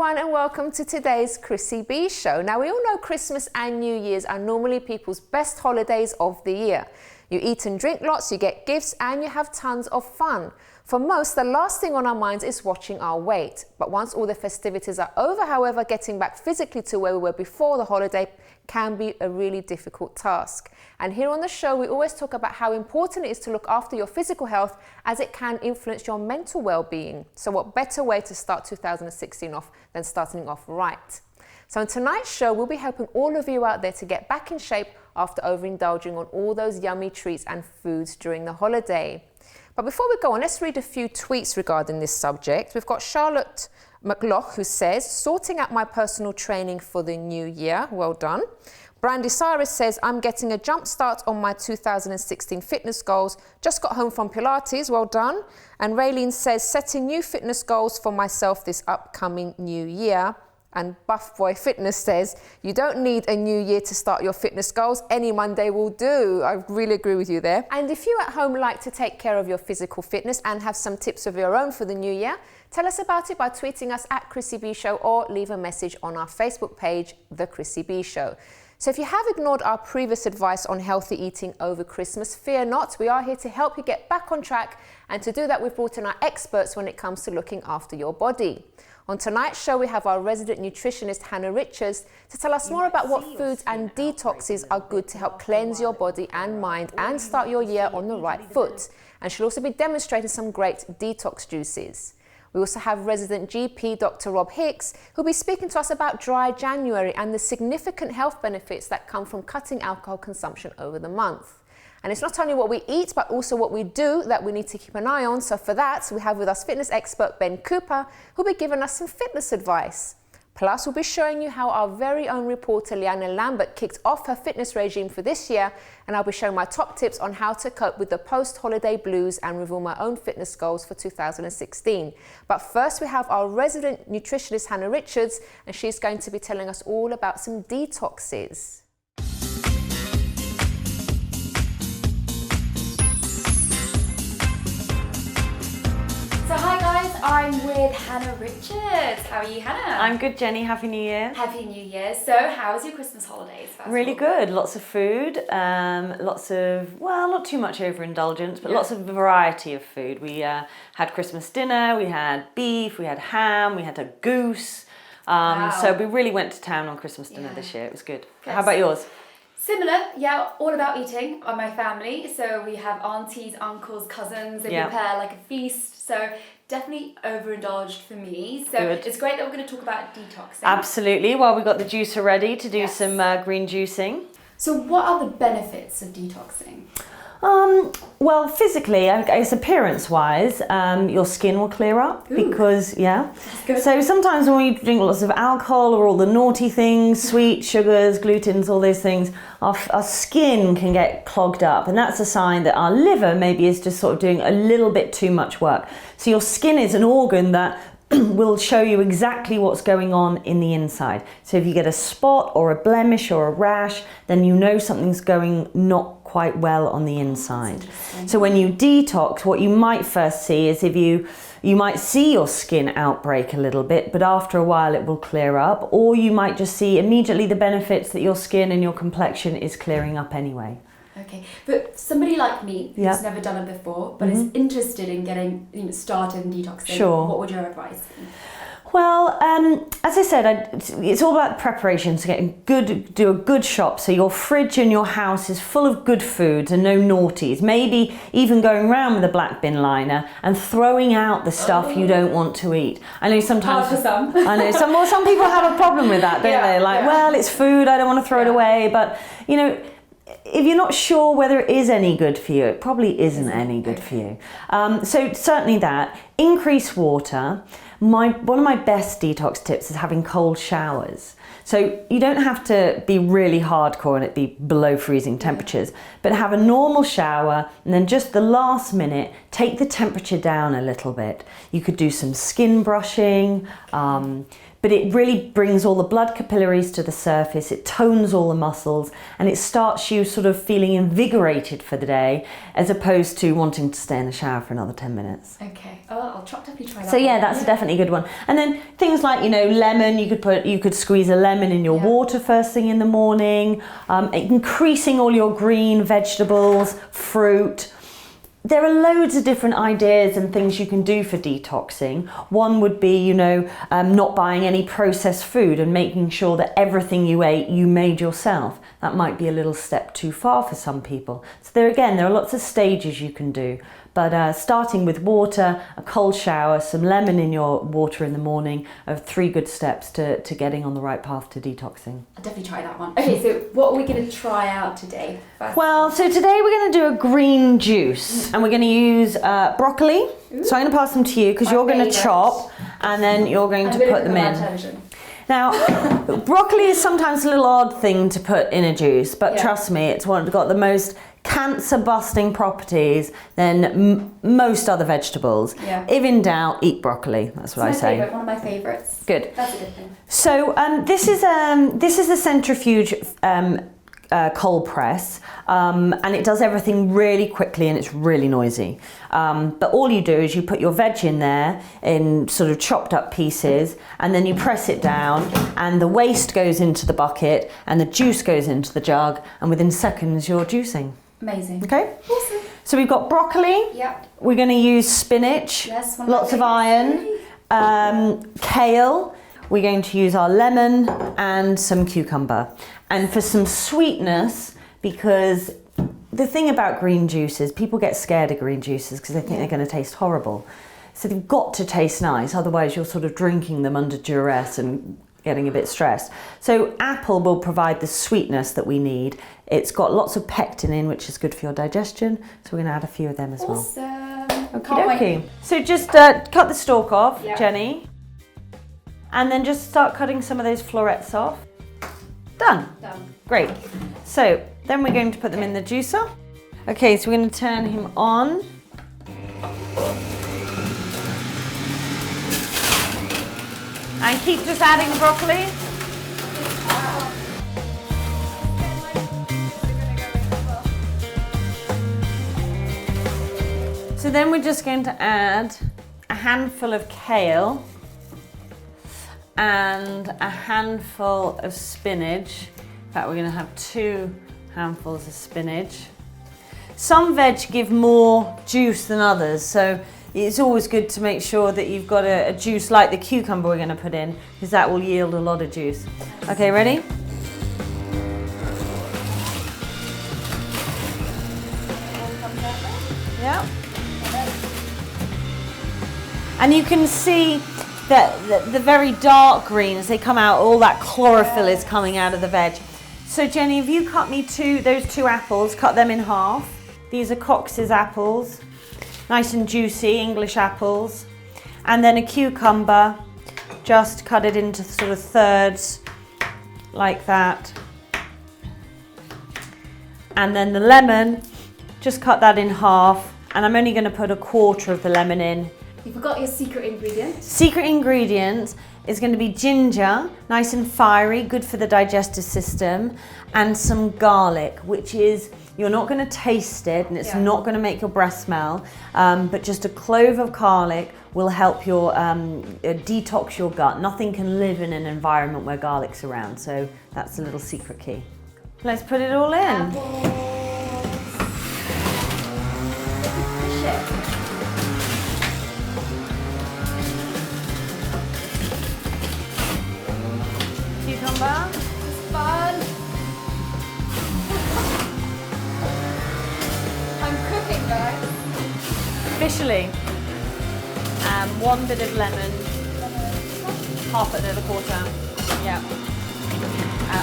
everyone, and welcome to today's Chrissy B Show. Now, we all know Christmas and New Year's are normally people's best holidays of the year. You eat and drink lots, you get gifts, and you have tons of fun. For most, the last thing on our minds is watching our weight. But once all the festivities are over, however, getting back physically to where we were before the holiday can be a really difficult task. And here on the show, we always talk about how important it is to look after your physical health, as it can influence your mental well-being. So what better way to start 2016 off than starting off right? So in tonight's show, we'll be helping all of you out there to get back in shape after overindulging on all those yummy treats and foods during the holiday. But before we go on, let's read a few tweets regarding this subject. We've got Charlotte McLaugh, who says, sorting out my personal training for the new year. Well done. Brandy Cyrus says, I'm getting a jump start on my 2016 fitness goals. Just got home from Pilates. Well done. And Raylene says, setting new fitness goals for myself this upcoming new year. And Buff Boy Fitness says, you don't need a new year to start your fitness goals. Any Monday will do. I really agree with you there. And if you at home like to take care of your physical fitness and have some tips of your own for the new year, tell us about it by tweeting us at Chrissy B Show or leave a message on our Facebook page, The Chrissy B Show. So if you have ignored our previous advice on healthy eating over Christmas, fear not. We are here to help you get back on track. And to do that, we've brought in our experts when it comes to looking after your body. On tonight's show, we have our resident nutritionist, Hannah Richards, to tell us more about what foods and detoxes are good to help cleanse your body and mind and start your year on the right foot. And she'll also be demonstrating some great detox juices. We also have resident GP, Dr. Rob Hicks, who'll be speaking to us about dry January and the significant health benefits that come from cutting alcohol consumption over the month. And it's not only what we eat, but also what we do that we need to keep an eye on. So for that, we have with us fitness expert Ben Cooper, who'll be giving us some fitness advice. Plus, we'll be showing you how our very own reporter, Leanna Lambert, kicked off her fitness regime for this year. And I'll be showing my top tips on how to cope with the post-holiday blues and reveal my own fitness goals for 2016. But first, we have our resident nutritionist, Hannah Richards, and she's going to be telling us all about some detoxes. So hi guys, I'm with Hannah Richards. How are you, Hannah? I'm good, Jenny. Happy New Year. Happy New Year. So how was your Christmas holidays? Really good. Lots of food, lots of, well, not too much overindulgence, but lots of variety of food. We had Christmas dinner, we had beef, we had ham, we had a goose. Wow. So we really went to town on Christmas dinner this year. It was good. How about yours? Similar, yeah, all about eating on my family. So we have aunties, uncles, cousins, and prepare like a feast. So definitely overindulged for me. So it's great that we're going to talk about detoxing. Absolutely. Well, we've got the juicer ready to do some green juicing. So what are the benefits of detoxing? Well, physically, I guess appearance-wise, your skin will clear up because, So sometimes when we drink lots of alcohol or all the naughty things, sweet, sugars, glutens, all those things, our skin can get clogged up. And that's a sign that our liver maybe is just sort of doing a little bit too much work. So your skin is an organ that will show you exactly what's going on in the inside. So if you get a spot or a blemish or a rash, then you know something's going not quite well on the inside. So when you detox, what you might first see is if you might see your skin outbreak a little bit, but after a while it will clear up, or you might just see immediately the benefits that your skin and your complexion is clearing up anyway. Okay, but somebody like me who's never done it before, but is interested in getting started in detoxing, what would your advice be? Well, as I said, it's all about preparation. So do a good shop. So your fridge in your house is full of good foods and no naughties. Maybe even going around with a black bin liner and throwing out the stuff you don't want to eat. I know sometimes. Hard for some. I know some people have a problem with that, don't they? Like, well, it's food. I don't want to throw it away. But if you're not sure whether it is any good for you, it probably isn't any good for you. So certainly that. Increase water. One of my best detox tips is having cold showers. So you don't have to be really hardcore and it be below freezing temperatures, but have a normal shower and then just the last minute, take the temperature down a little bit. You could do some skin brushing, but it really brings all the blood capillaries to the surface, it tones all the muscles, and it starts you sort of feeling invigorated for the day, as opposed to wanting to stay in the shower for another 10 minutes. Okay. Oh, I'll definitely try that. So yeah, that's definitely a good one. And then things like, you know, lemon, you could squeeze a lemon in your water first thing in the morning, increasing all your green vegetables, fruit. There are loads of different ideas and things you can do for detoxing. One would be, you know, not buying any processed food and making sure that everything you ate, you made yourself. That might be a little step too far for some people. So there are lots of stages you can do. But starting with water, a cold shower, some lemon in your water in the morning are 3 good steps to getting on the right path to detoxing. I'll definitely try that one. Okay, so what are we going to try out today? Well, so today we're going to do a green juice and we're going to use broccoli. Ooh. So I'm going to pass them to you because you're going to chop and then you're going to put them in. Now, broccoli is sometimes a little odd thing to put in a juice, but trust me, it's got the most cancer-busting properties than most other vegetables. Yeah. If in doubt, eat broccoli. That's what I say. One of my favourites. Good. That's a good thing. So this is a centrifuge cold press, and it does everything really quickly and it's really noisy. But all you do is you put your veg in there in sort of chopped up pieces, and then you press it down, and the waste goes into the bucket, and the juice goes into the jug, and within seconds you're juicing. Amazing. Okay. Awesome. So we've got broccoli. Yep. We're going to use spinach. Yes. Lots of iron. Kale. We're going to use our lemon and some cucumber. And for some sweetness, because the thing about green juices, people get scared of green juices because they think they're going to taste horrible. So they've got to taste nice, otherwise you're sort of drinking them under duress and getting a bit stressed. So apple will provide the sweetness that we need. It's got lots of pectin in, which is good for your digestion. So we're going to add a few of them as well. Awesome. Okay. So just cut the stalk off, Jenny. And then just start cutting some of those florets off. Done. Great. So then we're going to put them in the juicer. Okay, so we're going to turn him on. And keep just adding the broccoli. So then we're just going to add a handful of kale and a handful of spinach. In fact, we're going to have 2 handfuls of spinach. Some veg give more juice than others, so it's always good to make sure that you've got a juice like the cucumber we're going to put in, because that will yield a lot of juice. Okay, ready? Yeah. And you can see that the very dark greens, they come out, all that chlorophyll is coming out of the veg. So Jenny, if you cut me those 2 apples, cut them in half. These are Cox's apples, nice and juicy English apples. And then a cucumber, just cut it into sort of thirds, like that. And then the lemon, just cut that in half. And I'm only going to put 1/4 of the lemon in. You forgot your secret ingredient. Secret ingredient is going to be ginger, nice and fiery, good for the digestive system, and some garlic, which is, you're not going to taste it and it's not going to make your breath smell, but just a clove of garlic will help your detox your gut. Nothing can live in an environment where garlic's around, so that's a little secret key. Let's put it all in. Cucumber. It's fun. I'm cooking, guys. Officially. 1 bit of lemon, half it at 1/4. Yeah.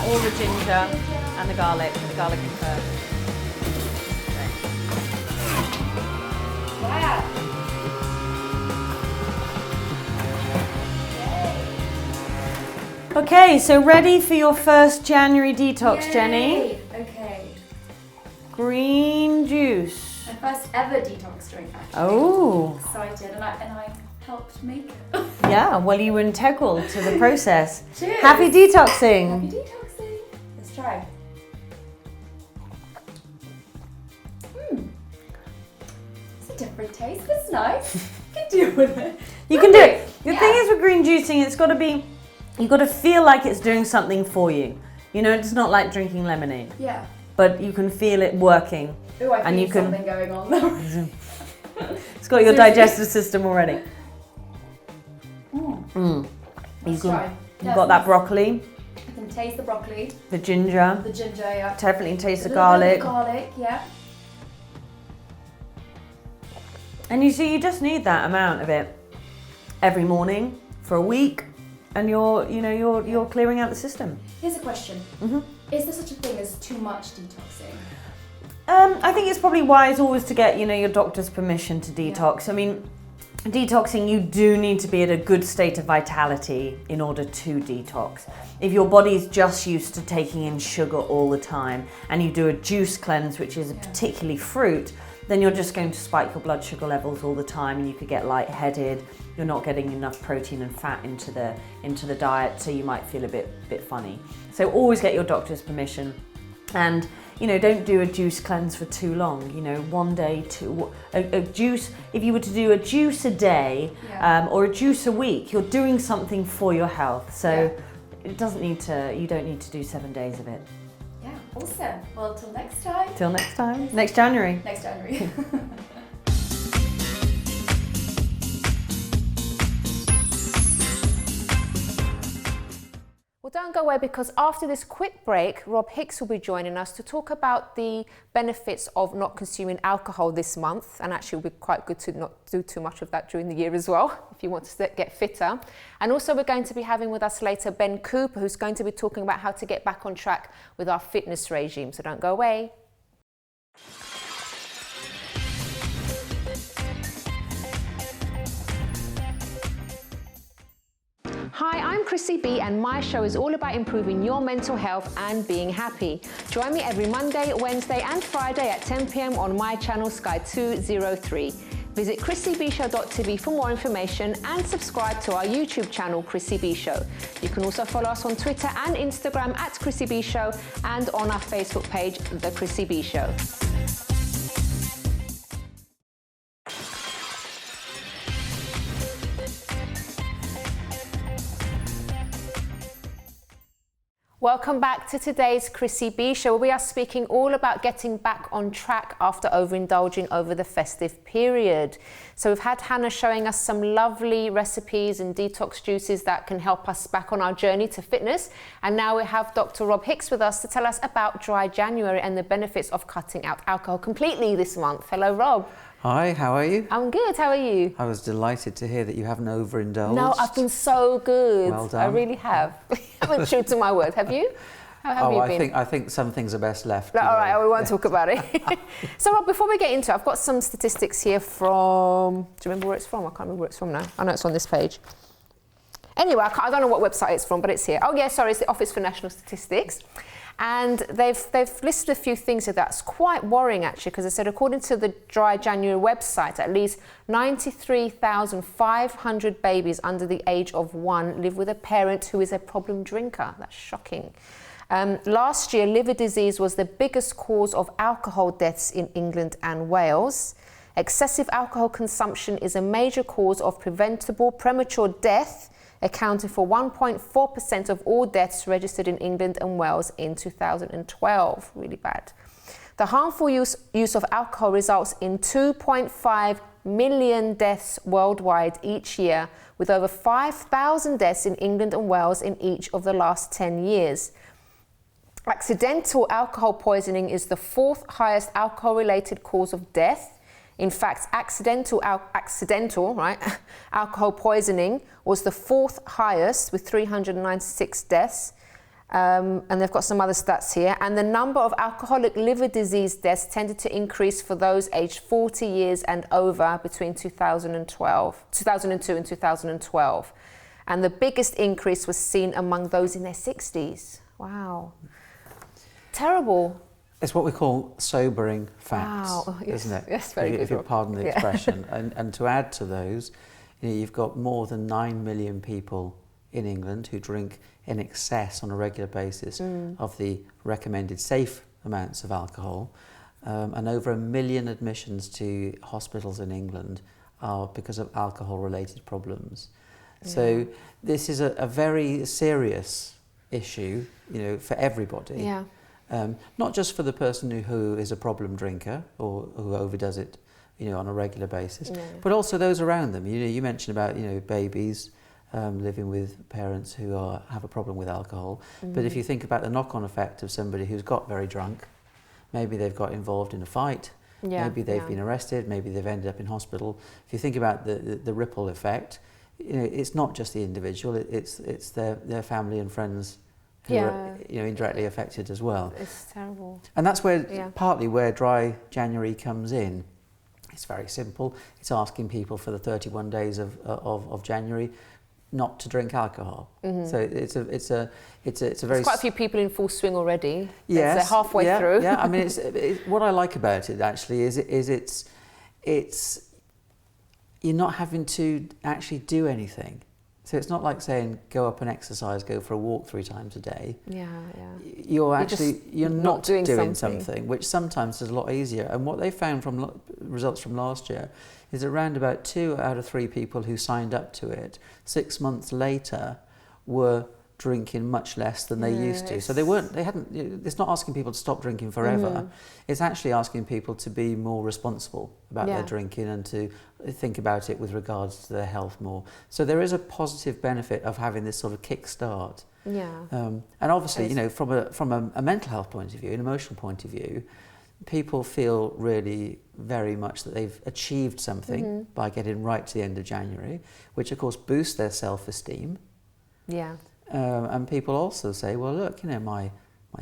All the ginger and the garlic in first. Wow. Okay, so ready for your first January detox, Yay. Jenny? Okay. Green juice. My first ever detox drink, actually. Oh. I'm excited, and I helped make it. Yeah, well, you were integral to the process. Cheers. Happy detoxing. Happy detoxing. Let's try. It's a different taste, but it's nice. You can deal with it. You can do it. The thing is with green juicing, it's got to be, you've got to feel like it's doing something for you. You know, it's not like drinking lemonade. Yeah. But you can feel it working. Ooh, I feel something going on there. It's got your digestive system already. Let's try. You've got that broccoli. I can taste the broccoli. The ginger. The ginger, yeah. Definitely taste the A garlic. little bit of garlic, yeah. And you see, you just need that amount of it every morning for a week, and you're clearing out the system. Here's a question. Is there such a thing as too much detoxing? I think it's probably wise always to get, your doctor's permission to detox. I mean, detoxing, you do need to be at a good state of vitality in order to detox. If your body's just used to taking in sugar all the time and you do a juice cleanse, which is particularly fruit, then you're just going to spike your blood sugar levels all the time, and you could get lightheaded. You're not getting enough protein and fat into the diet, so you might feel a bit funny. So always get your doctor's permission, and don't do a juice cleanse for too long. One day, a juice. If you were to do a juice a day or a juice a week, you're doing something for your health. So it doesn't need to. You don't need to do 7 days of it. Yeah, awesome. Well, till next time. Till next time. Next January. Next January. Well, don't go away, because after this quick break, Rob Hicks will be joining us to talk about the benefits of not consuming alcohol this month. And actually, it will be quite good to not do too much of that during the year as well, if you want to get fitter. And also, we're going to be having with us later Ben Cooper, who's going to be talking about how to get back on track with our fitness regime. So don't go away. Hi, I'm Chrissy B, and my show is all about improving your mental health and being happy. Join me every Monday, Wednesday and Friday at 10 p.m. on my channel Sky 203. Visit chrissybshow.tv for more information and subscribe to our YouTube channel Chrissy B Show. You can also follow us on Twitter and Instagram at Chrissy B Show, and on our Facebook page, The Chrissy B Show. Welcome back to today's Chrissy B Show, where we are speaking all about getting back on track after overindulging over the festive period. So we've had Hannah showing us some lovely recipes and detox juices that can help us back on our journey to fitness. And now we have Dr. Rob Hicks with us to tell us about Dry January and the benefits of cutting out alcohol completely this month. Hello, Rob. Hi, how are you? I'm good, how are you? I was delighted to hear that you haven't overindulged. No, I've been so good. Well done. I really have. I haven't true to my word, have you? How have you been? I think some things are best left. No, all right, we won't talk about it. So, Rob, before we get into it, I've got some statistics here from... Do you remember where it's from? I can't remember where it's from now. I know it's on this page. Anyway, I don't know what website it's from, but it's here. Oh, yeah, sorry, it's the Office for National Statistics. And they've listed a few things here that's quite worrying, actually, because they said, according to the Dry January website, at least 93,500 babies under the age of 1 live with a parent who is a problem drinker. That's shocking. Last year, liver disease was the biggest cause of alcohol deaths in England and Wales. Excessive alcohol consumption is a major cause of preventable premature death, accounting for 1.4% of all deaths registered in England and Wales in 2012. Really bad. The harmful use of alcohol results in 2.5 million deaths worldwide each year, with over 5,000 deaths in England and Wales in each of the last 10 years. Accidental alcohol poisoning is the 4th highest alcohol-related cause of death. In fact, accidental alcohol poisoning was the 4th highest, with 396 deaths. And they've got some other stats here. And the number of alcoholic liver disease deaths tended to increase for those aged 40 years and over between 2002 and 2012. And the biggest increase was seen among those in their 60s. Wow. Terrible. It's what we call sobering facts, wow. Yes, isn't it? Yes, very good. If you pardon the expression. And to add to those, You know, you've got more than 9 million people in England who drink in excess on a regular basis of the recommended safe amounts of alcohol, and over 1 million admissions to hospitals in England are because of alcohol-related problems. So this is a very serious issue, you know, for everybody. Yeah. Not just for the person who is a problem drinker or who overdoes it, you know, on a regular basis, but also those around them. You know, you mentioned about, you know, babies living with parents who have a problem with alcohol. But if you think about the knock-on effect of somebody who's got very drunk, maybe they've got involved in a fight, maybe they've been arrested, maybe they've ended up in hospital. If you think about the ripple effect, you know, it's not just the individual, it's their family and friends who are, you know, indirectly affected as well. It's terrible. And that's where partly where Dry January comes in. It's very simple. It's asking people for the 31 days of January not to drink alcohol. So it's a very Quite a few people in full swing already. Yes, they're halfway through. Yeah, I mean, what I like about it actually is it's you're not having to actually do anything. So it's not like saying go up and exercise, go for a walk 3 times a day. You're not doing something, which sometimes is a lot easier. And what they found from results from last year is around about 2 out of 3 people who signed up to it 6 months later were drinking much less than they used to. So it's not asking people to stop drinking forever. It's actually asking people to be more responsible about their drinking and to think about it with regards to their health more. So there is a positive benefit of having this sort of kick start. And obviously, you know, from a mental health point of view, an emotional point of view, people feel really very much that they've achieved something by getting right to the end of January, which of course boosts their self-esteem. And people also say, well, look, you know, my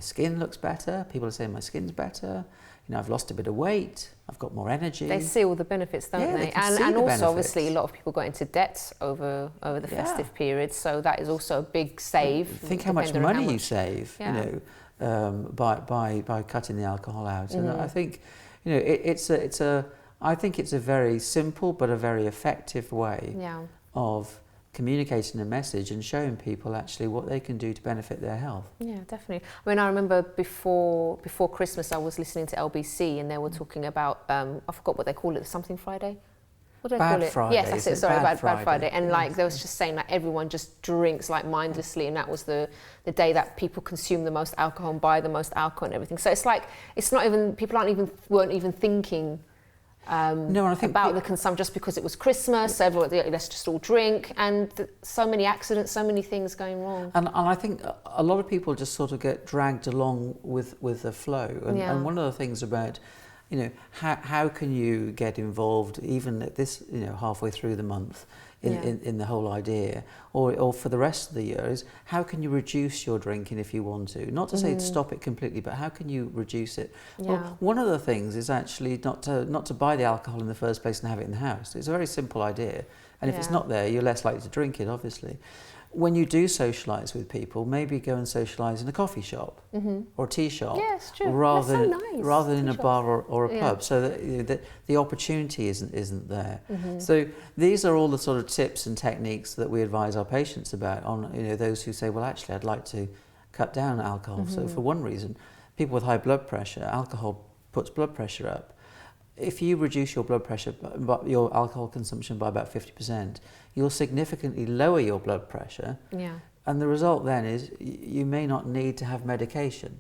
skin looks better. People are saying my skin's better. You know, I've lost a bit of weight. I've got more energy. They see all the benefits, don't they? And also, obviously, a lot of people got into debt over the festive period. So that is also a big save. Think how much money you save, you know, by cutting the alcohol out. And I think, you know, I think it's a very simple but a very effective way of communicating a message and showing people actually what they can do to benefit their health. Yeah, definitely. I mean, I remember before Christmas, I was listening to LBC and they were talking about, I forgot what they call it, something Friday? What do they call it? Friday. Yes, that's it. Sorry, Bad Friday. And like, they was just saying like everyone just drinks like mindlessly, and that was the day that people consume the most alcohol and buy the most alcohol and everything. So it's like, it's not even, people weren't even thinking about the consumption just because it was Christmas. So everyone, let's just all drink, and so many accidents, so many things going wrong. And I think a lot of people just sort of get dragged along with the flow. And one of the things about, you know, how can you get involved even at this, you know, halfway through the month in the whole idea, or for the rest of the year, is how can you reduce your drinking if you want to? Not to say to stop it completely, but how can you reduce it? Well, one of the things is actually not to buy the alcohol in the first place and have it in the house. It's a very simple idea, and if it's not there, you're less likely to drink it, obviously. When you do socialise with people, maybe go and socialise in a coffee shop or a tea shop, rather than in a bar or a pub, so that, you know, the opportunity isn't there. So these are all the sort of tips and techniques that we advise our patients about. On, you know, those who say, well, actually, I'd like to cut down alcohol. So for one reason, people with high blood pressure, alcohol puts blood pressure up. If you reduce your blood pressure, your alcohol consumption by about 50%, you'll significantly lower your blood pressure. And the result then is you may not need to have medication.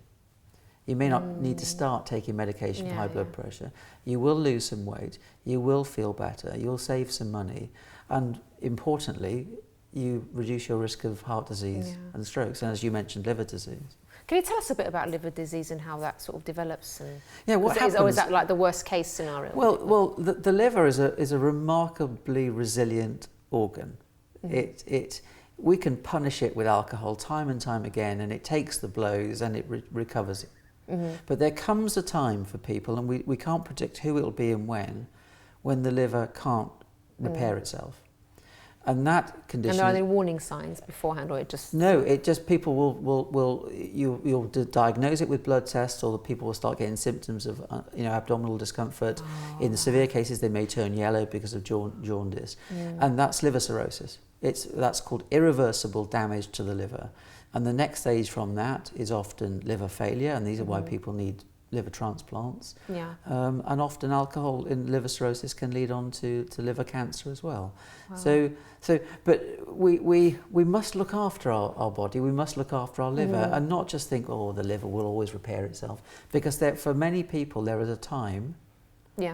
You may not need to start taking medication for high blood pressure. You will lose some weight. You will feel better. You'll save some money. And importantly, you reduce your risk of heart disease and strokes. And as you mentioned, liver disease. Can you tell us a bit about liver disease and how that sort of develops? And what happens? Or is that like the worst case scenario? Well, the liver is a remarkably resilient organ. We can punish it with alcohol time and time again, and it takes the blows and it recovers it. But there comes a time for people, and we can't predict who it'll be and when the liver can't repair itself. And that condition... And are there any warning signs beforehand, or it just... No, it just, people you'll diagnose it with blood tests, or the people will start getting symptoms of abdominal discomfort. In the severe cases, they may turn yellow because of jaundice. And that's liver cirrhosis. That's called irreversible damage to the liver. And the next stage from that is often liver failure, and these are why people need liver transplants. Yeah. And often alcohol in liver cirrhosis can lead on to liver cancer as well. Wow. But we must look after our body, we must look after our liver, and not just think, oh, the liver will always repair itself, because for many people there is a time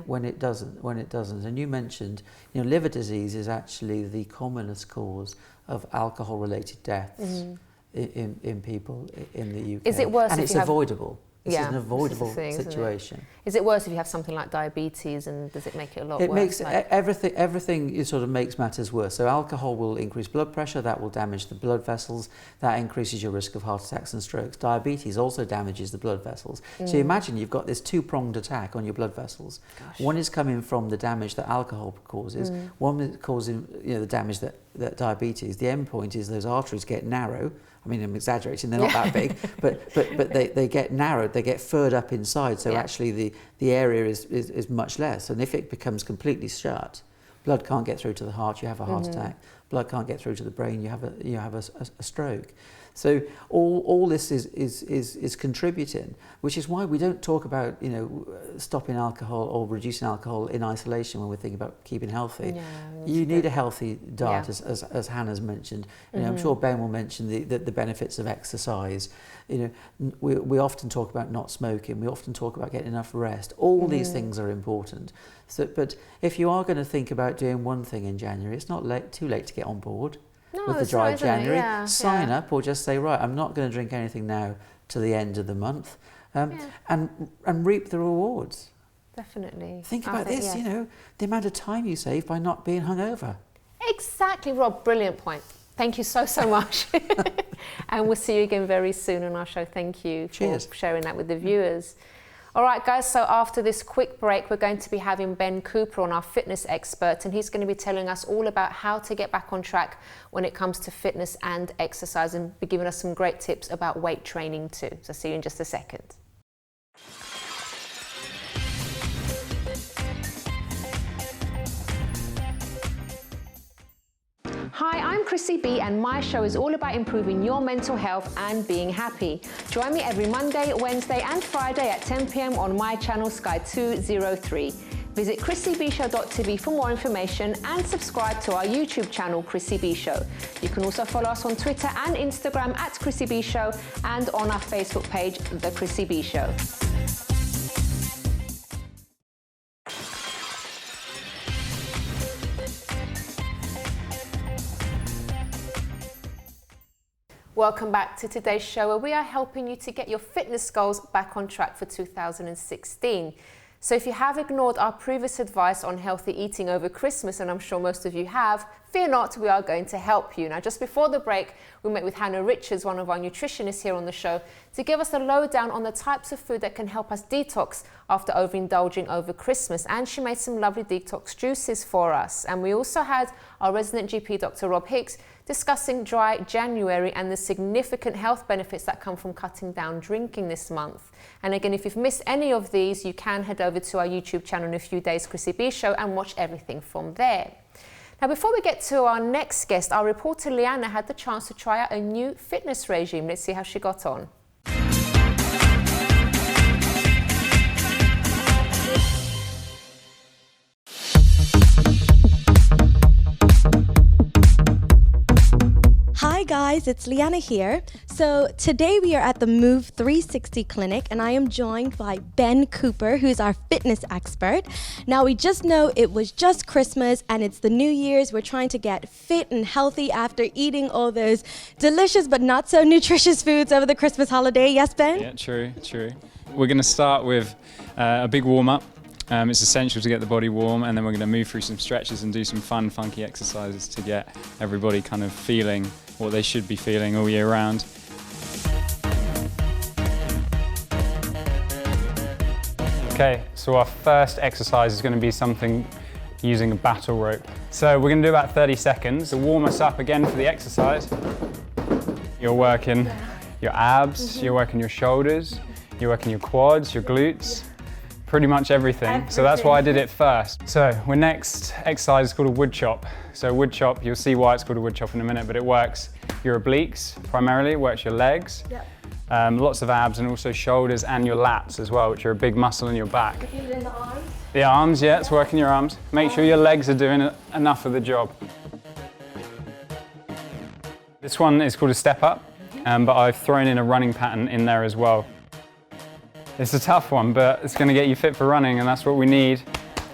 when it doesn't. And you mentioned, liver disease is actually the commonest cause of alcohol-related deaths in people in the UK. Is it worse? And it's avoidable. This is an this avoidable is the thing, situation. Is it worse if you have something like diabetes, and does it make it a lot worse? It makes everything sort of makes matters worse. So alcohol will increase blood pressure, that will damage the blood vessels, that increases your risk of heart attacks and strokes. Diabetes also damages the blood vessels. So imagine you've got this two-pronged attack on your blood vessels. Gosh. One is coming from the damage that alcohol causes, one is causing the damage that diabetes. The end point is those arteries get narrow. I mean, I'm exaggerating, they're not that big, but they get narrowed, they get furred up inside, so actually the area is much less. And if it becomes completely shut, blood can't get through to the heart, you have a heart attack. Blood can't get through to the brain, you have a stroke. So all this is contributing, which is why we don't talk about stopping alcohol or reducing alcohol in isolation when we're thinking about keeping healthy. Yeah, you need a healthy diet, as Hannah's mentioned. I'm sure Ben will mention the benefits of exercise. We often talk about not smoking. We often talk about getting enough rest. All these things are important. So, but if you are going to think about doing one thing in January, it's not too late to get on board. With the dry January, sign up, or just say, right, I'm not going to drink anything now to the end of the month, and reap the rewards. Definitely. Think about this, the amount of time you save by not being hungover. Exactly, Rob. Brilliant point. Thank you so much. And we'll see you again very soon on our show. Thank you for sharing that with the viewers. All right, guys, so after this quick break, we're going to be having Ben Cooper on, our fitness expert, and he's going to be telling us all about how to get back on track when it comes to fitness and exercise, and be giving us some great tips about weight training too. So see you in just a second. Hi, I'm Chrissy B, and my show is all about improving your mental health and being happy. Join me every Monday, Wednesday and Friday at 10 p.m. on my channel Sky 203. Visit chrissybshow.tv for more information and subscribe to our YouTube channel, Chrissy B Show. You can also follow us on Twitter and Instagram at Chrissy B Show, and on our Facebook page, The Chrissy B Show. Welcome back to today's show, where we are helping you to get your fitness goals back on track for 2016. So if you have ignored our previous advice on healthy eating over Christmas, and I'm sure most of you have, fear not, we are going to help you. Now, just before the break, we met with Hannah Richards, one of our nutritionists here on the show, to give us a lowdown on the types of food that can help us detox after overindulging over Christmas. And she made some lovely detox juices for us. And we also had our resident GP, Dr. Rob Hicks, discussing dry January and the significant health benefits that come from cutting down drinking this month. And again, if you've missed any of these, you can head over to our YouTube channel in a few days, Chrissy B Show, and watch everything from there. Now, before we get to our next guest, our reporter Leanna had the chance to try out a new fitness regime. Let's see how she got on. Hi guys, it's Leanna here. So today we are at the Move 360 clinic, and I am joined by Ben Cooper, who's our fitness expert. Now, we just know it was just Christmas and it's the New Year's. We're trying to get fit and healthy after eating all those delicious but not so nutritious foods over the Christmas holiday. Yes, Ben? Yeah, true. We're going to start with a big warm-up. It's essential to get the body warm, and then we're going to move through some stretches and do some fun, funky exercises to get everybody kind of feeling what they should be feeling all year round. Okay, so our first exercise is going to be something using a battle rope. So we're going to do about 30 seconds to warm us up again for the exercise. You're working your abs, you're working your shoulders, you're working your quads, your glutes, pretty much everything. So that's why I did it first. So our next exercise is called a wood chop. So wood chop, you'll see why it's called a wood chop in a minute, but it works your obliques primarily, it works your legs, lots of abs, and also shoulders and your lats as well, which are a big muscle in your back. Feel it in the arms. The arms, yeah, it's working your arms. Make sure your legs are doing enough of the job. This one is called a step up, but I've thrown in a running pattern in there as well. It's a tough one, but it's going to get you fit for running, and that's what we need.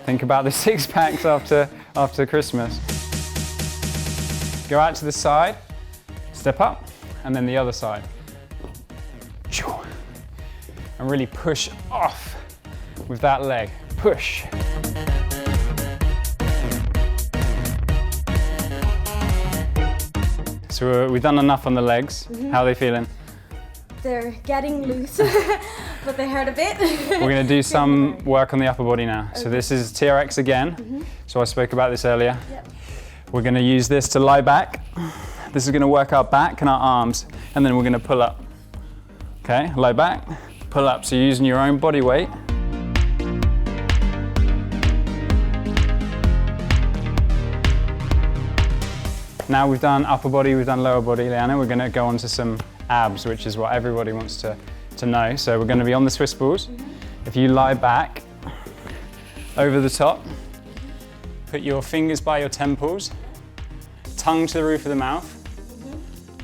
Think about the 6 packs after Christmas. Go out to the side, step up, and then the other side. And really push off with that leg. Push. So we've done enough on the legs. How are they feeling? They're getting loose, but they hurt a bit. We're going to do some work on the upper body now. So this is TRX again. So I spoke about this earlier. We're going to use this to lie back. This is going to work our back and our arms, and then we're going to pull up. Okay, lie back, pull up. So you're using your own body weight. Now we've done upper body, we've done lower body, Leanna. We're going to go on to some abs, which is what everybody wants to know. So we're going to be on the Swiss balls. If you lie back over the top, put your fingers by your temples, tongue to the roof of the mouth,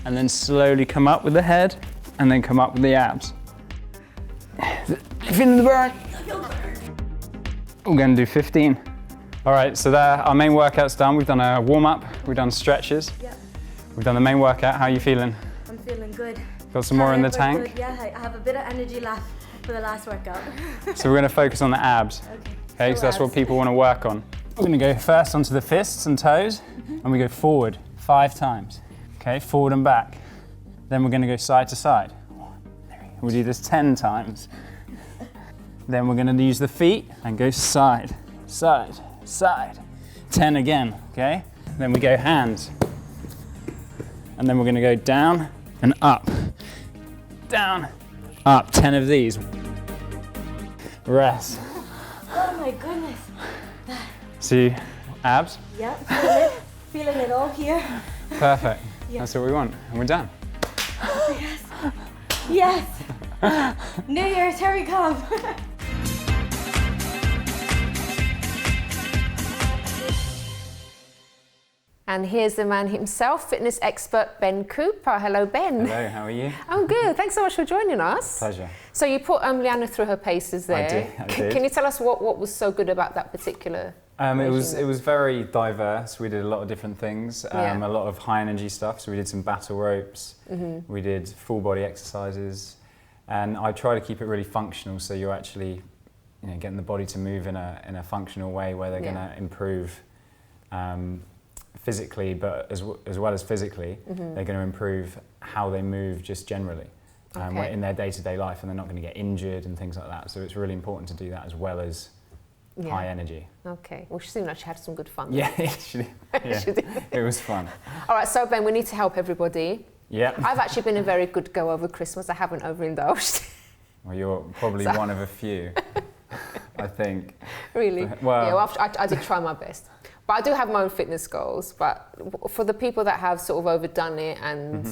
and then slowly come up with the head, and then come up with the abs. Feeling the burn? We're going to do 15. All right, so there, our main workout's done. We've done a warm-up, we've done stretches. We've done the main workout. How are you feeling? I'm feeling good. Got some more in the tank? Good. Yeah, I have a bit of energy left for the last workout. So we're going to focus on the abs. Okay, so that's what people want to work on. We're going to go first onto the fists and toes, and we go forward 5 times. Okay, forward and back. Then we're going to go side to side. We'll do this 10 times. Then we're going to use the feet and go side, side, side. 10 again, okay? Then we go hands. And then we're going to go down and up. Down, up. 10 of these. Rest. Oh my goodness. See, abs? Yep, feeling it all here. Perfect. That's what we want. And we're done. Yes. New Year's, here we come. And here's the man himself, fitness expert Ben Cooper. Hello, Ben. Hello, how are you? I'm good. Thanks so much for joining us. Pleasure. So you put Leanna through her paces there. I did. Can you tell us what was so good about that particular? It was very diverse. We did a lot of different things, a lot of high energy stuff. So we did some battle ropes, we did full body exercises, and I try to keep it really functional. So you're actually, getting the body to move in a functional way where they're going to improve physically, but as well as physically, they're going to improve how they move just generally in their day-to-day life, and they're not going to get injured and things like that. So it's really important to do that as well as high energy. Okay, well, she seemed like she had some good fun. Yeah, she did. It was fun. All right, so Ben, we need to help everybody. Yeah. I've actually been a very good go over Christmas. I haven't overindulged. Well, you're probably one of a few, I think. Really? Well, I did try my best. But I do have my own fitness goals. But for the people that have sort of overdone it and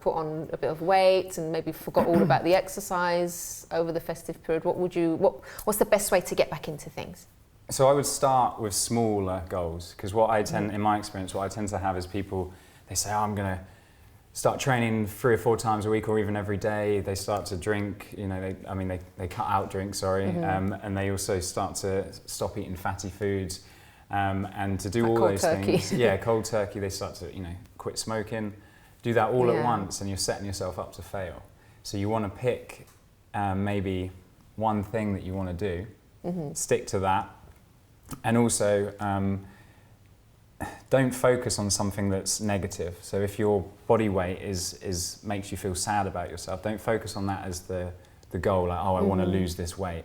put on a bit of weight and maybe forgot all about the exercise over the festive period, what's the best way to get back into things? So I would start with smaller goals, because in my experience, what I tend to have is people, they say, I'm going to start training 3 or 4 times a week or even every day. They start to drink, they cut out drink, and they also start to stop eating fatty foods. And to do all those things, cold turkey, they start to, quit smoking, do that all at once, and you're setting yourself up to fail. So you want to pick maybe one thing that you want to do, stick to that, and also don't focus on something that's negative. So if your body weight makes you feel sad about yourself, don't focus on that as the goal, like, I want to lose this weight.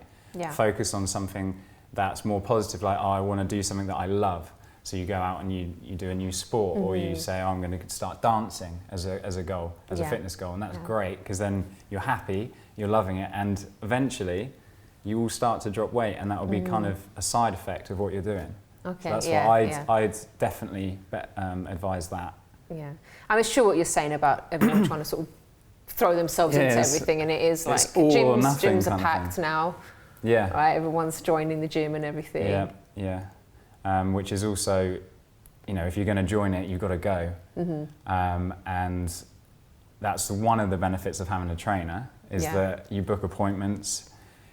Focus on something that's more positive, like, oh, I want to do something that I love. So you go out and you do a new sport, or you say, oh, I'm going to start dancing as a goal, as a fitness goal, and that's great, because then you're happy, you're loving it, and eventually you will start to drop weight, and that will be kind of a side effect of what you're doing. Okay, so that's what I'd definitely advise that. Yeah, I mean, sure what you're saying about everyone trying to sort of throw themselves into everything, and it is like gyms are packed now. Yeah. Right, everyone's joining the gym and everything. Yeah, yeah. Which is also, you know, if you're going to join it, you've got to go. And that's one of the benefits of having a trainer, is that you book appointments.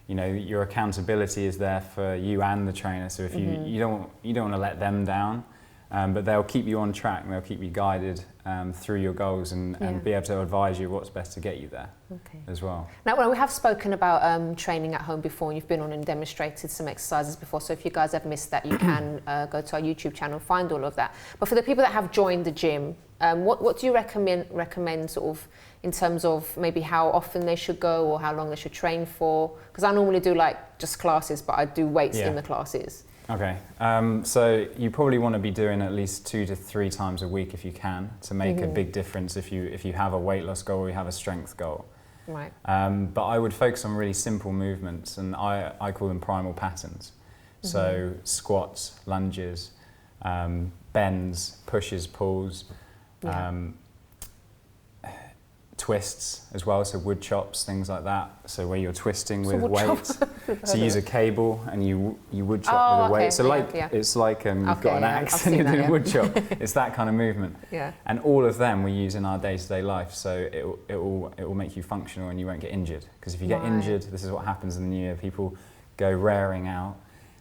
You know, your accountability is there for you and the trainer. So if you don't want to let them down, but they'll keep you on track, and they'll keep you guided through your goals, and be able to advise you what's best to get you there as well. Now, well, we have spoken about training at home before, and you've been on and demonstrated some exercises before, so if you guys have missed that, you can go to our YouTube channel and find all of that. But for the people that have joined the gym, what do you recommend sort of in terms of maybe how often they should go or how long they should train for? Because I normally do like just classes, but I do weights in the classes. Okay, so you probably want to be doing at least 2 to 3 times a week if you can, to make a big difference if you have a weight loss goal or you have a strength goal. Right. But I would focus on really simple movements, and I call them primal patterns. So squats, lunges, bends, pushes, pulls, twists as well, so wood chops, things like that. So where you're twisting with weights. So you use a cable and you wood chop with a weight. So it's like you've got an axe and you're doing a wood chop. It's that kind of movement. Yeah. And all of them we use in our day-to-day life. So it will make you functional and you won't get injured. Because if you get injured, this is what happens in the new year. People go raring out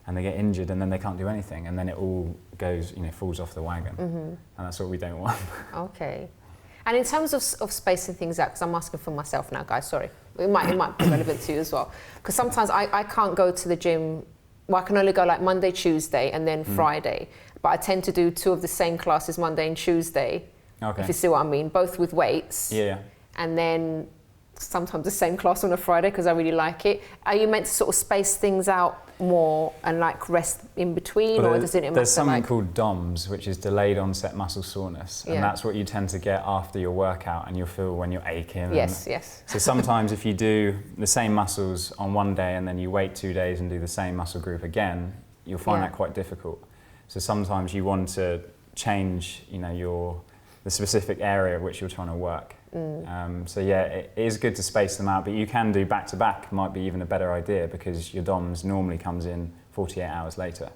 and they get injured, and then they can't do anything, and then it all goes, falls off the wagon. And that's what we don't want. Okay. And in terms of spacing things out, because I'm asking for myself now, guys, sorry. It might be relevant to you as well. Because sometimes I can't go to the gym, well, I can only go like Monday, Tuesday, and then Friday. But I tend to do 2 of the same classes, Monday and Tuesday, if you see what I mean, both with weights. Yeah. And then sometimes the same class on a Friday, because I really like it. Are you meant to sort of space things out more and like rest in between, or does it matter? There's something called DOMS, which is delayed onset muscle soreness, and that's what you tend to get after your workout, and you'll feel when you're aching. Yes. So sometimes if you do the same muscles on one day and then you wait 2 days and do the same muscle group again, you'll find that quite difficult. So sometimes you want to change, the specific area which you're trying to work. So it is good to space them out, but you can do back to back, might be even a better idea, because your DOMS normally comes in 48 hours later.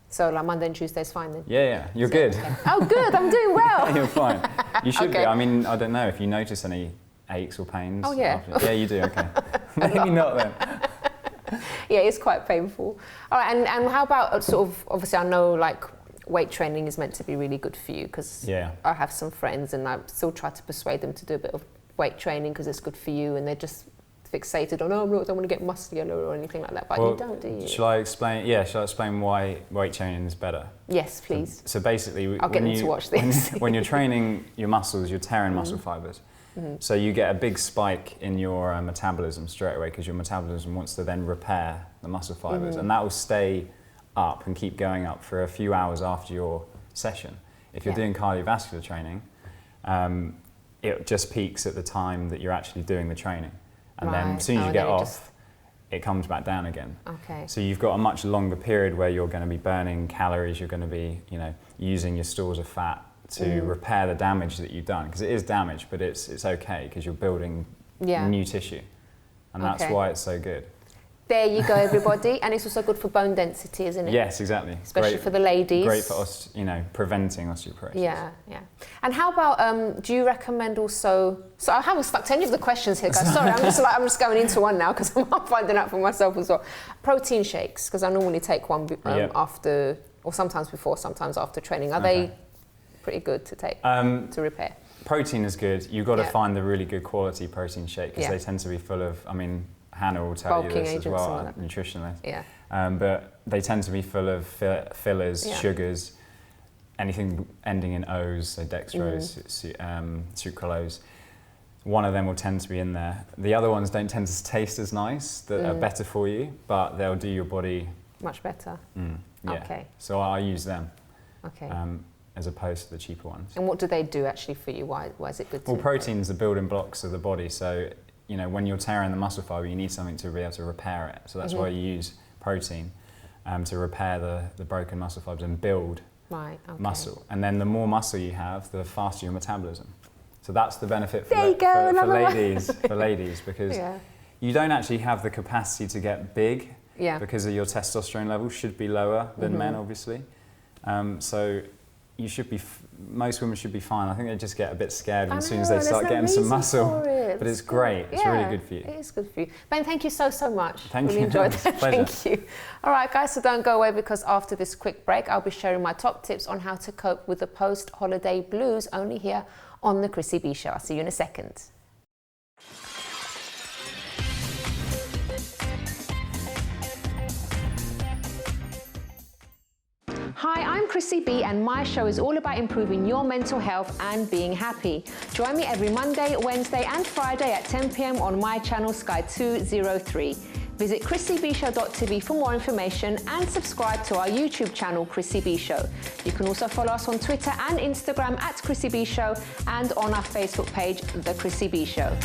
So like Monday and Tuesday is fine then? Yeah, you're good. Okay. Oh good, I'm doing well. You're fine. You should be. I mean, I don't know if you notice any aches or pains. Oh yeah. Yeah, you do, okay. Maybe not then. Yeah, it's quite painful. All right, and how about sort of, obviously I know like weight training is meant to be really good for you, because I have some friends and I still try to persuade them to do a bit of weight training because it's good for you, and they're just fixated on, I don't want to get muscular or anything like that, but you don't, do you? Shall I explain why weight training is better? Yes, please. So basically, I'll get them to watch this. when you're training your muscles, you're tearing muscle fibers. So you get a big spike in your metabolism straight away, because your metabolism wants to then repair the muscle fibers, and that will stay up and keep going up for a few hours after your session. If you're doing cardiovascular training, it just peaks at the time that you're actually doing the training, and then as soon as you get off, it comes back down again. Okay. So you've got a much longer period where you're going to be burning calories, you're going to be using your stores of fat to repair the damage that you've done, because it is damage, but it's okay, because you're building new tissue, and that's why it's so good. There you go, everybody. And it's also good for bone density, isn't it? Yes, exactly. Especially for the ladies. Great for preventing osteoporosis. Yeah. And how about, do you recommend also, so I haven't stuck to any of the questions here, guys. Sorry, I'm just going into one now, because I'm finding out for myself as well. Protein shakes, because I normally take one after, or sometimes before, sometimes after training. Are they pretty good to take to repair? Protein is good. You've got to find the really good quality protein shake, because they tend to be full of, Hannah will tell you this as well, a nutritionist. Yeah. But they tend to be full of fillers, sugars, anything ending in O's, so dextrose, sucralose. One of them will tend to be in there. The other ones don't tend to taste as nice, that are better for you, but they'll do your body Much better. Yeah. Okay. So I use them. Okay. As opposed to the cheaper ones. And what do they do actually for you? Why is it good to? Well, protein's the building blocks of the body. So, you know, when you're tearing the muscle fibre, you need something to be able to repair it. So that's why you use protein to repair the broken muscle fibres and build muscle. And then the more muscle you have, the faster your metabolism. So that's the benefit for ladies, because you don't actually have the capacity to get big because of your testosterone level should be lower than men, obviously. So you should be, most women should be fine. I think they just get a bit scared as soon as they start getting some muscle. But it's great. It's really good for you. It is good for you. Ben, thank you so much. Thank really you. Enjoyed that. Pleasure. Thank you. All right, guys, so don't go away because after this quick break, I'll be sharing my top tips on how to cope with the post-holiday blues only here on the Chrissy B Show. I'll see you in a second. Hi, I'm Chrissy B and my show is all about improving your mental health and being happy. Join me every Monday, Wednesday and Friday at 10 p.m. on my channel Sky 203. Visit chrissybshow.tv for more information and subscribe to our YouTube channel Chrissy B Show. You can also follow us on Twitter and Instagram at Chrissy B Show and on our Facebook page, The Chrissy B Show.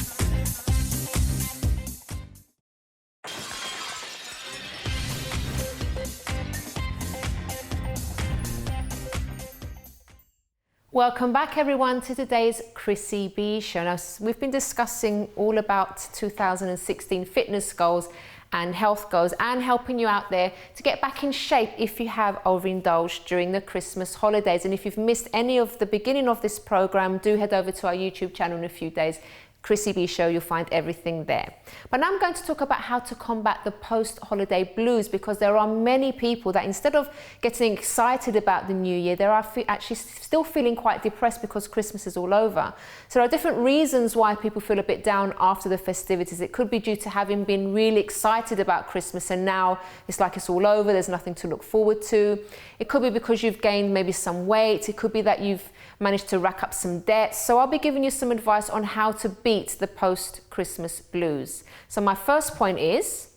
Welcome back everyone to today's Chrissy B Show. Now, we've been discussing all about 2016 fitness goals and health goals and helping you out there to get back in shape if you have overindulged during the Christmas holidays. And if you've missed any of the beginning of this program, do head over to our YouTube channel in a few days. Chrissy B Show, you'll find everything there. But now I'm going to talk about how to combat the post-holiday blues, because there are many people that instead of getting excited about the new year, they are actually still feeling quite depressed because Christmas is all over. So there are different reasons why people feel a bit down after the festivities. It could be due to having been really excited about Christmas and now it's like it's all over, there's nothing to look forward to. It could be because you've gained maybe some weight. It could be that you've managed to rack up some debt. So I'll be giving you some advice on how to beat the post-Christmas blues. So my first point is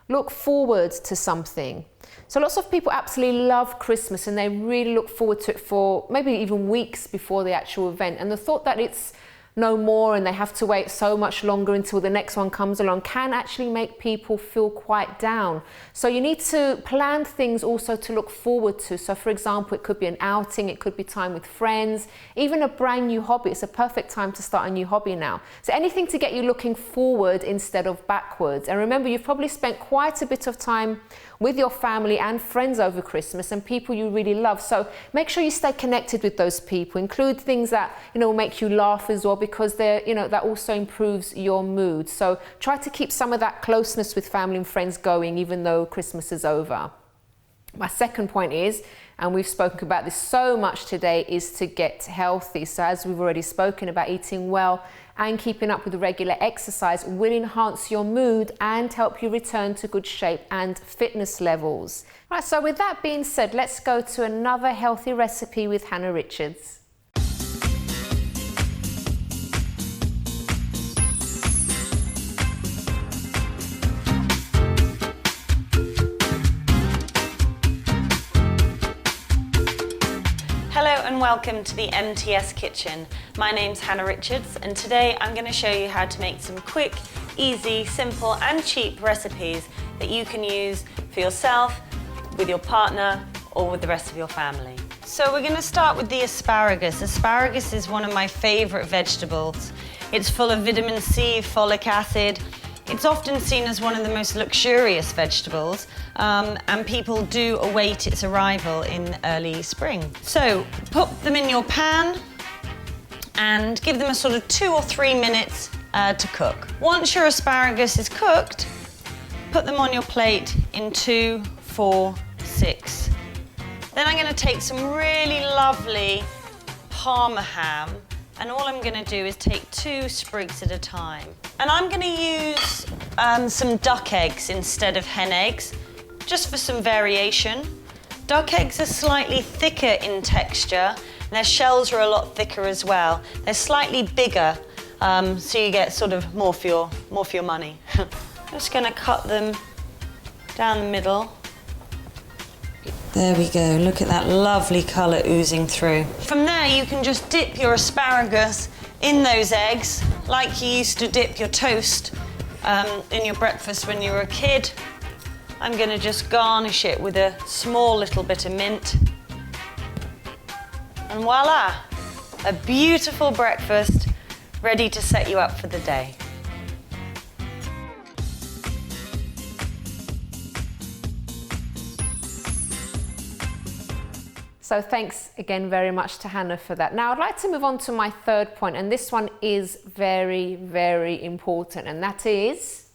look forward to something. So lots of people absolutely love Christmas and they really look forward to it for maybe even weeks before the actual event. And the thought that it's no more and they have to wait so much longer until the next one comes along can actually make people feel quite down. So you need to plan things also to look forward to. So for example, it could be an outing, it could be time with friends, even a brand new hobby. It's a perfect time to start a new hobby now. So anything to get you looking forward instead of backwards. And remember, you've probably spent quite a bit of time with your family and friends over Christmas and people you really love. So make sure you stay connected with those people. Include things that, will make you laugh as well, because they're, that also improves your mood. So try to keep some of that closeness with family and friends going, even though Christmas is over. My second point is, and we've spoken about this so much today, is to get healthy. So as we've already spoken about, eating well and keeping up with regular exercise will enhance your mood and help you return to good shape and fitness levels. Right, so with that being said, let's go to another healthy recipe with Hannah Richards. Hello and welcome to the MTS Kitchen. My name's Hannah Richards and today I'm going to show you how to make some quick, easy, simple and cheap recipes that you can use for yourself, with your partner or with the rest of your family. So we're going to start with the asparagus. Asparagus is one of my favourite vegetables. It's full of vitamin C, folic acid. It's often seen as one of the most luxurious vegetables, and people do await its arrival in early spring. So put them in your pan and give them a sort of 2 or 3 minutes to cook. Once your asparagus is cooked, put them on your plate in 2, 4, 6. Then I'm going to take some really lovely Parma ham, and all I'm going to do is take 2 sprigs at a time. And I'm going to use some duck eggs instead of hen eggs, just for some variation. Duck eggs are slightly thicker in texture, and their shells are a lot thicker as well. They're slightly bigger, so you get sort of more for your money. I'm just going to cut them down the middle. There we go, look at that lovely colour oozing through. From there you can just dip your asparagus in those eggs like you used to dip your toast in your breakfast when you were a kid. I'm going to just garnish it with a small little bit of mint. And voila, a beautiful breakfast ready to set you up for the day. So thanks again very much to Hannah for that. Now I'd like to move on to my third point, and this one is very, very important, and that is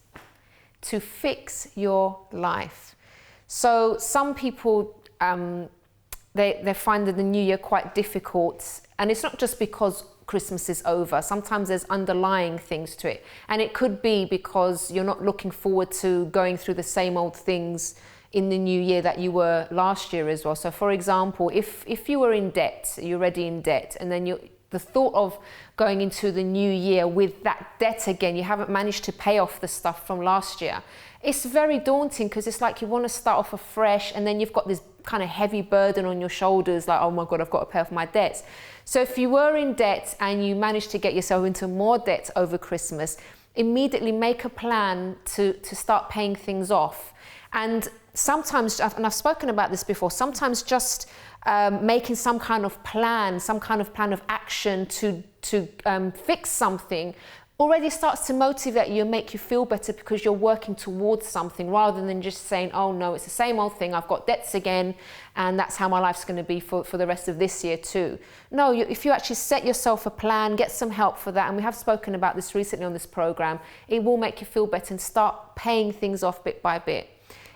to fix your life. So some people, they find the new year quite difficult, and it's not just because Christmas is over. Sometimes there's underlying things to it, and it could be because you're not looking forward to going through the same old things in the new year that you were last year as well. So for example, if you were in debt, you're already in debt, and then the thought of going into the new year with that debt again, you haven't managed to pay off the stuff from last year, it's very daunting, because it's like you want to start off afresh, and then you've got this kind of heavy burden on your shoulders, like, oh my God, I've got to pay off my debts. So if you were in debt and you managed to get yourself into more debt over Christmas, immediately make a plan to start paying things off. And sometimes, and I've spoken about this before, sometimes just making some kind of plan of action to fix something already starts to motivate you and make you feel better, because you're working towards something, rather than just saying, oh no, it's the same old thing, I've got debts again, and that's how my life's going to be for the rest of this year too. No, if you actually set yourself a plan, get some help for that, and we have spoken about this recently on this program, it will make you feel better and start paying things off bit by bit.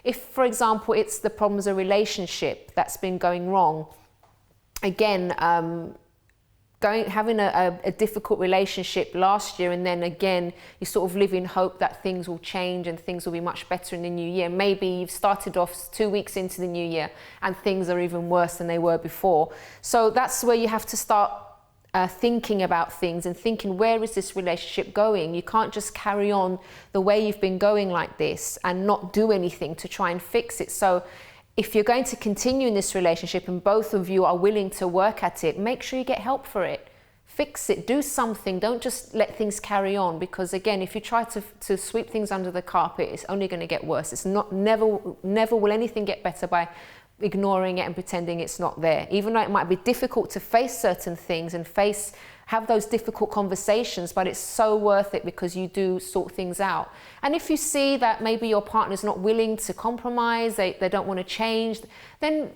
If, for example, it's the problems of a relationship that's been going wrong, again, having a difficult relationship last year, and then again you sort of live in hope that things will change and things will be much better in the new year. Maybe you've started off 2 weeks into the new year and things are even worse than they were before. So that's where you have to start thinking about things and thinking, where is this relationship going? You can't just carry on the way you've been going like this and not do anything to try and fix it. So if you're going to continue in this relationship and both of you are willing to work at it, make sure you get help for it. Fix it, do something, don't just let things carry on, because again, if you try to sweep things under the carpet, it's only going to get worse. It's never will anything get better by ignoring it and pretending it's not there. Even though it might be difficult to face certain things and have those difficult conversations, but it's so worth it, because you do sort things out. And if you see that maybe your partner's not willing to compromise, they don't want to change, then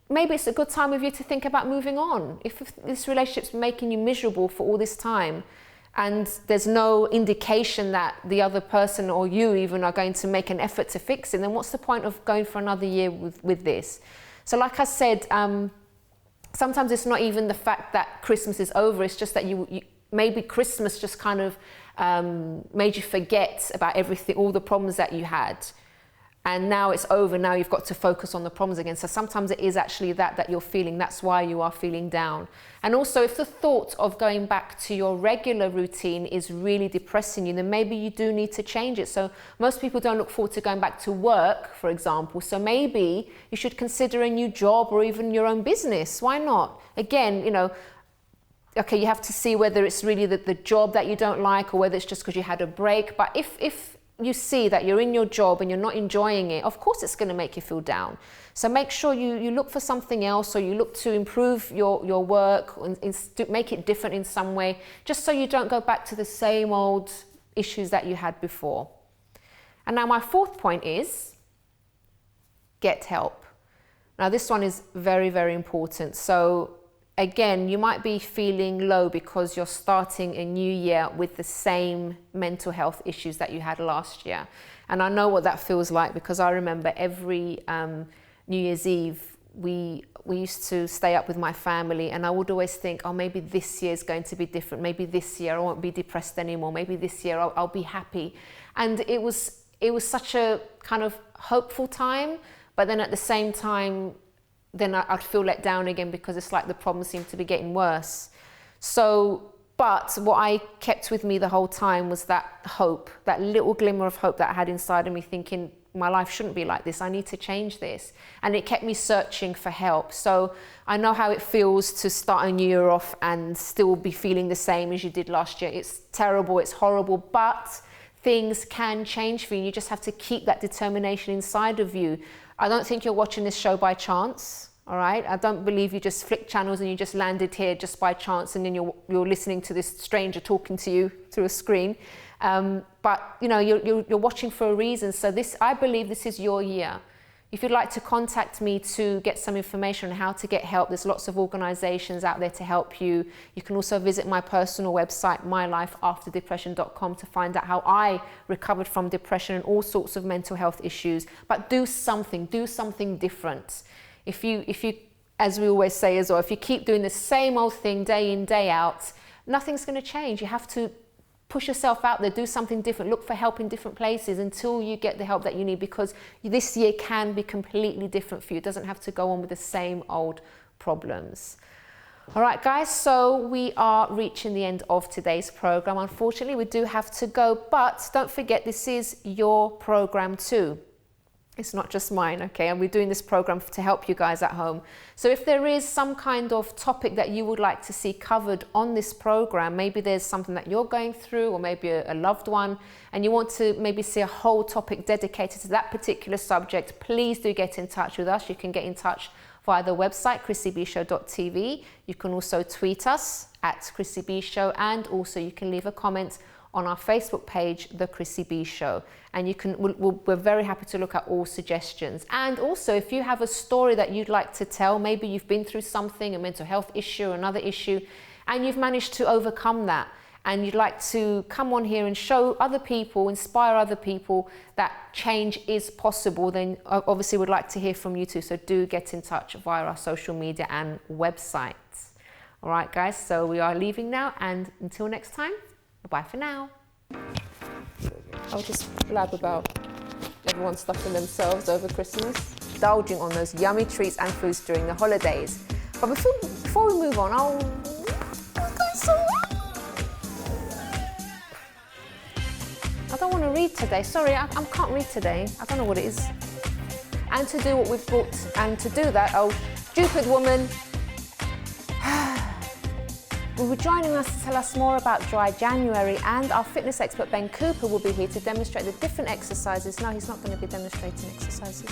maybe it's a good time of you to think about moving on. If this relationship's making you miserable for all this time, and there's no indication that the other person or you even are going to make an effort to fix it, then what's the point of going for another year with this? So like I said, sometimes it's not even the fact that Christmas is over, it's just that you maybe Christmas just kind of made you forget about everything, all the problems that you had. And now it's over, now you've got to focus on the problems again. So sometimes it is actually that you're feeling, that's why you are feeling down. And also, if the thought of going back to your regular routine is really depressing you, then maybe you do need to change it. So most people don't look forward to going back to work, for example. So maybe you should consider a new job or even your own business. Why not? Again, okay, you have to see whether it's really the job that you don't like, or whether it's just because you had a break. But if you see that you're in your job and you're not enjoying it, of course it's going to make you feel down. So make sure you look for something else, or you look to improve your work and make it different in some way, just so you don't go back to the same old issues that you had before. And now my fourth point is get help. Now this one is very, very important. So again, you might be feeling low because you're starting a new year with the same mental health issues that you had last year. And I know what that feels like, because I remember every New Year's Eve, we used to stay up with my family, and I would always think, oh, maybe this year is going to be different. Maybe this year I won't be depressed anymore. Maybe this year I'll be happy. And it was such a kind of hopeful time, but then at the same time, then I'd feel let down again, because it's like the problems seem to be getting worse. But what I kept with me the whole time was that hope, that little glimmer of hope that I had inside of me, thinking my life shouldn't be like this. I need to change this. And it kept me searching for help. So I know how it feels to start a new year off and still be feeling the same as you did last year. It's terrible, it's horrible, but things can change for you. You just have to keep that determination inside of you. I don't think you're watching this show by chance. All right, I don't believe you just flicked channels and you just landed here just by chance, and then you're listening to this stranger talking to you through a screen. But you know, you're watching for a reason. So I believe this is your year. If you'd like to contact me to get some information on how to get help, there's lots of organizations out there to help you. You can also visit my personal website, mylifeafterdepression.com, to find out how I recovered from depression and all sorts of mental health issues. But do something different. If you, as we always say as well, if you keep doing the same old thing day in, day out, nothing's going to change. You have to push yourself out there, do something different, look for help in different places until you get the help that you need, because this year can be completely different for you. It doesn't have to go on with the same old problems. All right, guys, so we are reaching the end of today's program. Unfortunately, we do have to go, but don't forget, this is your program too. It's not just mine, okay? And we're doing this program to help you guys at home. So if there is some kind of topic that you would like to see covered on this program, maybe there's something that you're going through, or maybe a loved one, and you want to maybe see a whole topic dedicated to that particular subject, please do get in touch with us. You can get in touch via the website, chrissybshow.tv. You can also tweet us at Chrissy B Show, and also you can leave a comment on our Facebook page, The Chrissy B Show. And we're very happy to look at all suggestions. And also, if you have a story that you'd like to tell, maybe you've been through something, a mental health issue, another issue, and you've managed to overcome that, and you'd like to come on here and show other people, inspire other people that change is possible, then obviously we'd like to hear from you too. So do get in touch via our social media and website. All right, guys, so we are leaving now, and until next time, bye for now. I'll just blab about everyone stuffing themselves over Christmas, indulging on those yummy treats and foods during the holidays. But before we move on, I don't want to read today. Sorry, I can't read today. I don't know what it is. And to do what we've brought, and to do that, oh, stupid woman, will be joining us to tell us more about Dry January, and our fitness expert Ben Cooper will be here to demonstrate the different exercises. No, he's not going to be demonstrating exercises.